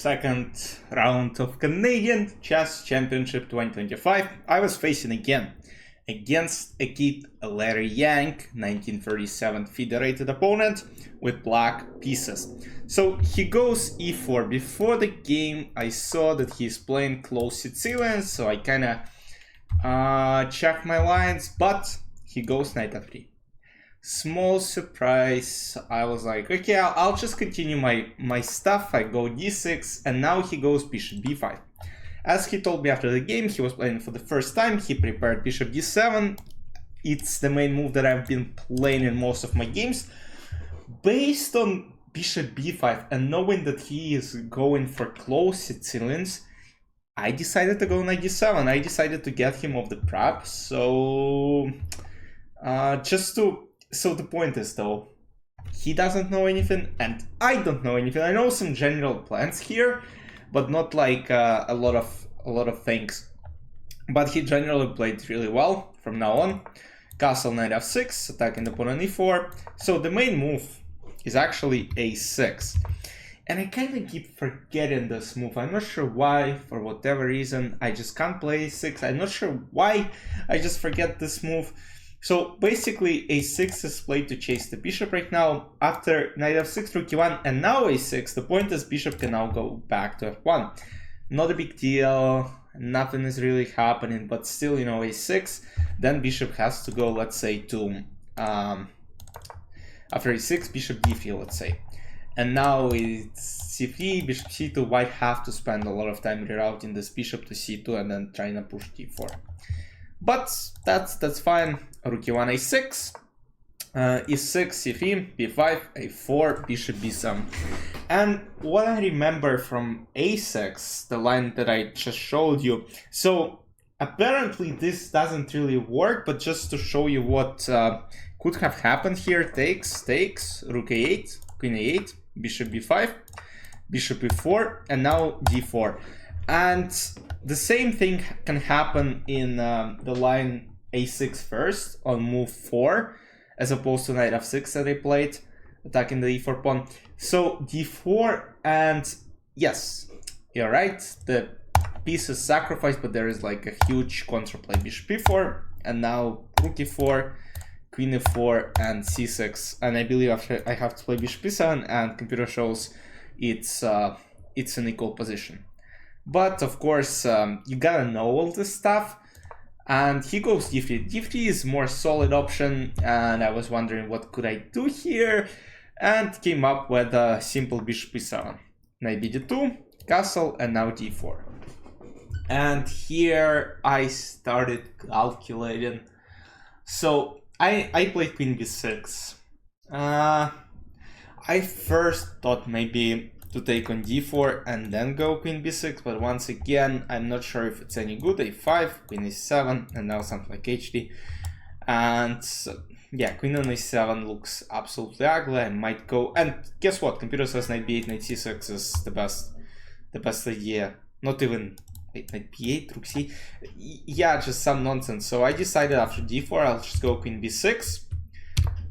Second round of Canadian Chess Championship 2025. I was facing again against a kid, Larry Yang, 1937 federated opponent with black pieces. So he goes e4. Before the game, I saw that he's playing close Sicilian, so I kind of checked my lines, but he goes knight f3. Small surprise. I was like, okay, I'll just continue my stuff. I go d6, and now he goes bishop b5. As he told me after the game, he was playing for the first time. He prepared bishop d7. It's the main move that I've been playing in most of my games. Based on bishop b5 and knowing that he is going for close Sicilians, I decided to go knight d7. I decided to get him off the prep. So So the point is, though, he doesn't know anything and I don't know anything. I know some general plans here, but not like a lot of things. But he generally played really well from now on. Castle knight f6, attacking the opponent e4. So the main move is actually a6. And I kind of keep forgetting this move. I'm not sure why, for whatever reason. I just can't play a6. I'm not sure why I just forget this move. So basically a6 is played to chase the bishop right now. After knight f6, rook e1, and now a6, the point is bishop can now go back to f1. Not a big deal, nothing is really happening, but still, you know, a6, then bishop has to go, let's say, to, after a6, bishop d3, let's say. And now it's c3, bishop c2, white have to spend a lot of time rerouting this bishop to c2 and then trying to push d4. But that's fine. Rook e1, a6, e6, c3, b5, a4, bishop b7. And what I remember from a6, the line that I just showed you, so apparently this doesn't really work, but just to show you what could have happened here, takes, rook a8, queen a8, bishop b5, bishop e4, and now d4. And the same thing can happen in the line a6 first on move 4, as opposed to knight f6 that I played, attacking the e4 pawn. So d4, and yes, you're right, the piece is sacrificed, but there is like a huge counterplay. Bishop e4, and now rook e4, queen e4, and c6. And I believe after I have to play bishop e7, and computer shows it's an equal position. But of course, you gotta know all this stuff. And he goes d3. d3 is more solid option, and I was wondering what could I do here, and came up with a simple bishop e7. Knight bd2, castle, and now d4. And here I started calculating. So I played queen b6. I first thought maybe to take on d4 and then go queen b6, but once again, I'm not sure if it's any good. a5, queen e7, and now something like hd. And yeah, queen on a7 looks absolutely ugly. I might go, and guess what? Computer says knight b8, knight c6 is the best idea. Not even knight b8, rook c. Yeah, just some nonsense. So I decided after d4, I'll just go queen b6.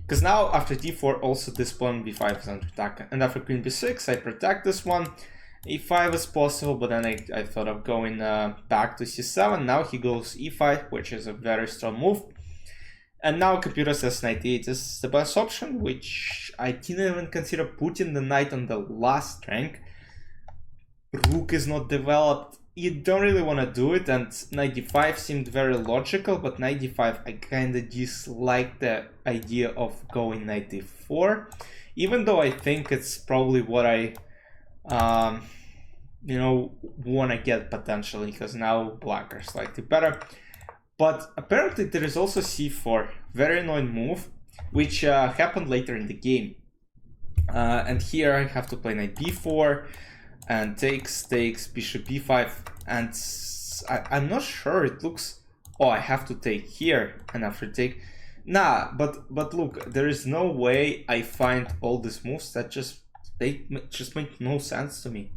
Because now, after d4, also this pawn b5 is under attack. And after queen b6, I protect this one. e5 is possible, but then I thought of going back to c7. Now he goes e5, which is a very strong move. And now computer says knight e8 is the best option, which I didn't even consider putting the knight on the last rank. Rook is not developed. You don't really want to do it, and knight d5 seemed very logical, but knight d5 I kind of dislike the idea of going knight d4, even though I think it's probably what I want to get potentially, because now black are slightly better. But apparently there is also c4, very annoying move, which happened later in the game. And here I have to play knight b4, and takes, bishop b5, and I'm not sure, it looks, oh, I have to take here, and after take, nah, but look, there is no way I find all these moves that just make no sense to me.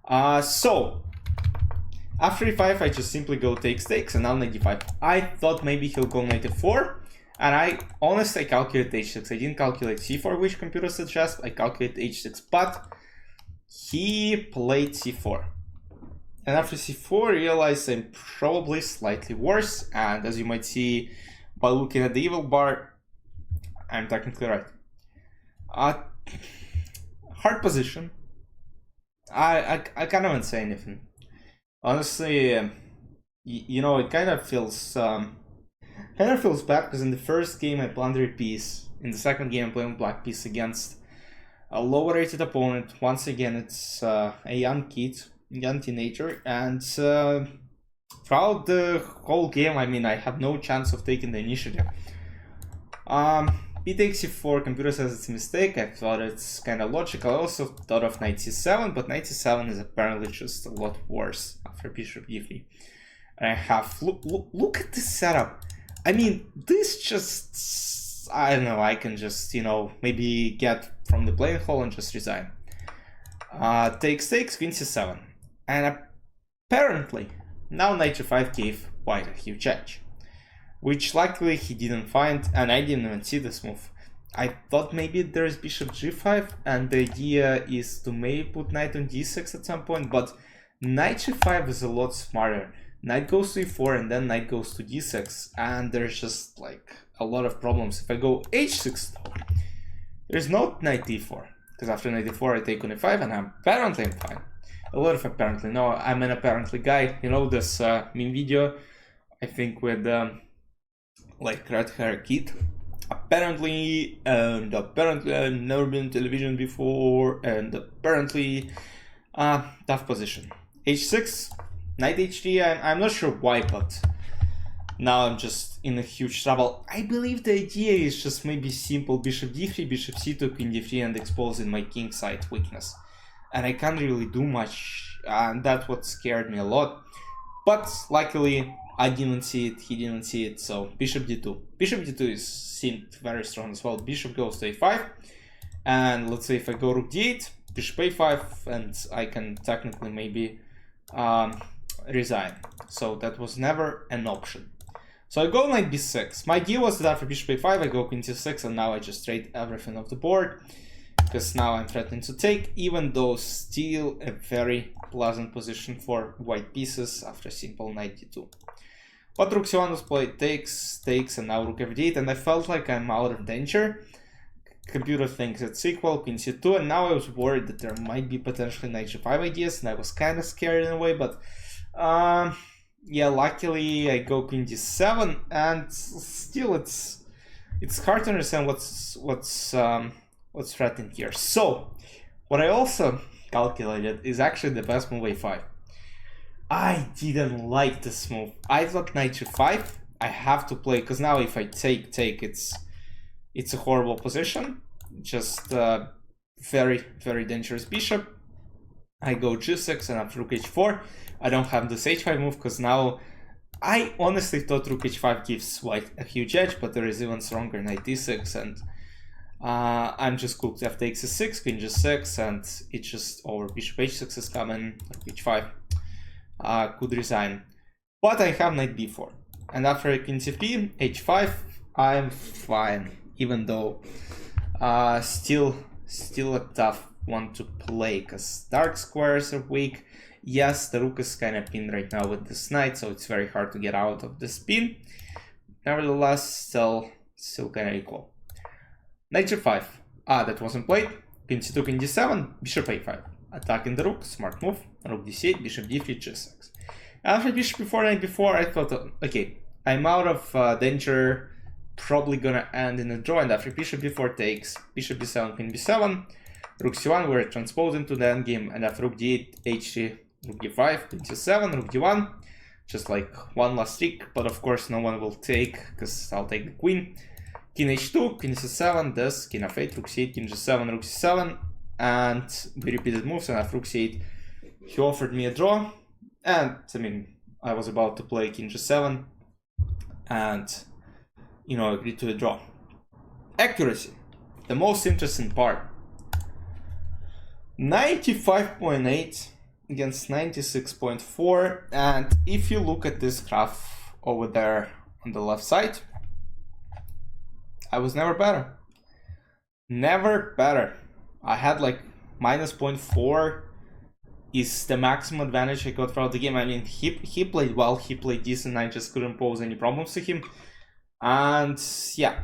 So, after e5, I just simply go takes, and now knight d5. I thought maybe he'll go knight f4, and I honestly calculate h6, I didn't calculate c4, which computer suggests, I calculate h6, but he played c4. And after c4, realized I'm probably slightly worse. And as you might see by looking at the evil bar, I'm technically right. Hard position. I can't even say anything. Honestly, you know, it kind of feels bad because in the first game I blundered a piece. In the second game, I'm playing black piece against a lower rated opponent. Once again, it's a young kid, young teenager, and throughout the whole game, I mean, I have no chance of taking the initiative. B takes c4, computer says it's a mistake. I thought it's kind of logical. I also thought of knight c7, but knight c7 is apparently just a lot worse after bishop e3. And I have, look at this setup. I mean, this just, I don't know, I can just, you know, maybe get from the playing hall and just resign. Takes, queen c7. And apparently, now knight g5 gave white a huge edge, which luckily he didn't find, and I didn't even see this move. I thought maybe there's bishop g5, and the idea is to maybe put knight on d6 at some point, but knight g5 is a lot smarter. Knight goes to e4, and then knight goes to d6, and there's just like a lot of problems. If I go h6 though, there's no knight d4, because after knight d4 I take on e5, and I'm fine. A lot of apparently. No, I'm an apparently guy. You know this meme video, I think with like red hair kid. Apparently I've never been on television before, and apparently tough position. h6, knight h3. I'm not sure why, but now I'm just in a huge trouble. I believe the idea is just maybe simple bishop d3, bishop c2, queen d3, and exposing my king side weakness. And I can't really do much, and that's what scared me a lot. But luckily, I didn't see it, he didn't see it, so bishop d2. Bishop d2 seemed very strong as well. Bishop goes to a5, and let's say if I go rook d8, bishop a5, and I can technically maybe resign. So that was never an option. So I go knight b6. My idea was that after bishop a5, I go queen c6, and now I just trade everything off the board, because now I'm threatening to take, even though still a very pleasant position for white pieces after simple knight d2. But rook c1 was played, takes, and now rook f8, and I felt like I'm out of danger. Computer thinks it's equal, queen c2, and now I was worried that there might be potentially knight g5 ideas, and I was kind of scared in a way, but yeah, luckily I go queen d7, and still it's hard to understand what's threatened here. So what I also calculated is actually the best move a5. I didn't like this move. I thought knight g5 I have to play, because now if I take it's a horrible position, just very dangerous bishop. I go g6, and after rook h4 I don't have this h5 move, because now I honestly thought rook h5 gives white a huge edge, but there is even stronger knight d6, and I'm just cooked. F takes e6, queen g6, and it's just over. Bishop h6 is coming, h5. Could resign, but I have knight b4, and after queen c3, h5, I'm fine, even though still a tough one to play, because dark squares are weak. Yes, the rook is kind of pinned right now with this knight, so it's very hard to get out of this pin. Nevertheless, still kind of equal. Knight g5, that wasn't played. Queen c2, queen d7, bishop a5. Attacking the rook, smart move. Rook d8, bishop d3, g6. After bishop before, knight before, I thought, okay, I'm out of danger, probably gonna end in a draw, and after bishop b4 takes, bishop b7, queen b7, rook c1, we're transposed into the endgame, and after rook d8, h3, rook d5, queen c7, rook d1, just like one last trick, but of course no one will take, because I'll take the queen. King h2, queen c7, this, king f8, rook c8, king g7, rook c7, and we repeated moves, and after rook c8 he offered me a draw, and I mean, I was about to play king g7, and you know, agreed to a draw. Accuracy, the most interesting part. 95.8 against 96.4, and if you look at this graph over there on the left side, I was never better. Never better. I had like minus 0.4 is the maximum advantage I got throughout the game. I mean, he played well, he played decent, I just couldn't pose any problems to him. And yeah,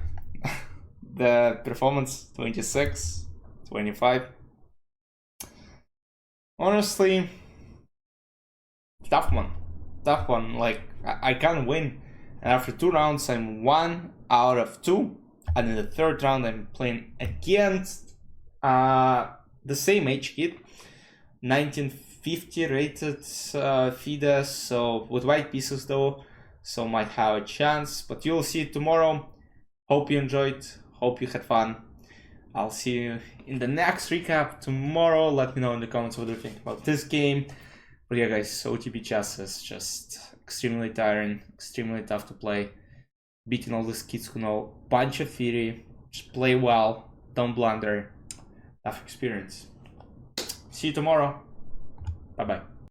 the performance 26, 25. Honestly, tough one. Like, I can't win. And after 2 rounds, I'm 1 out of 2. And in the 3rd round, I'm playing against the same age kid, 1950 rated FIDE, so with white pieces though, so might have a chance. But you'll see it tomorrow. Hope you enjoyed. Hope you had fun. I'll see you in the next recap tomorrow. Let me know in the comments what you think about this game. But yeah, guys, OTB chess is just extremely tiring, extremely tough to play. Beating all these kids who know a bunch of theory, just play well, don't blunder. Tough experience. See you tomorrow. Bye bye.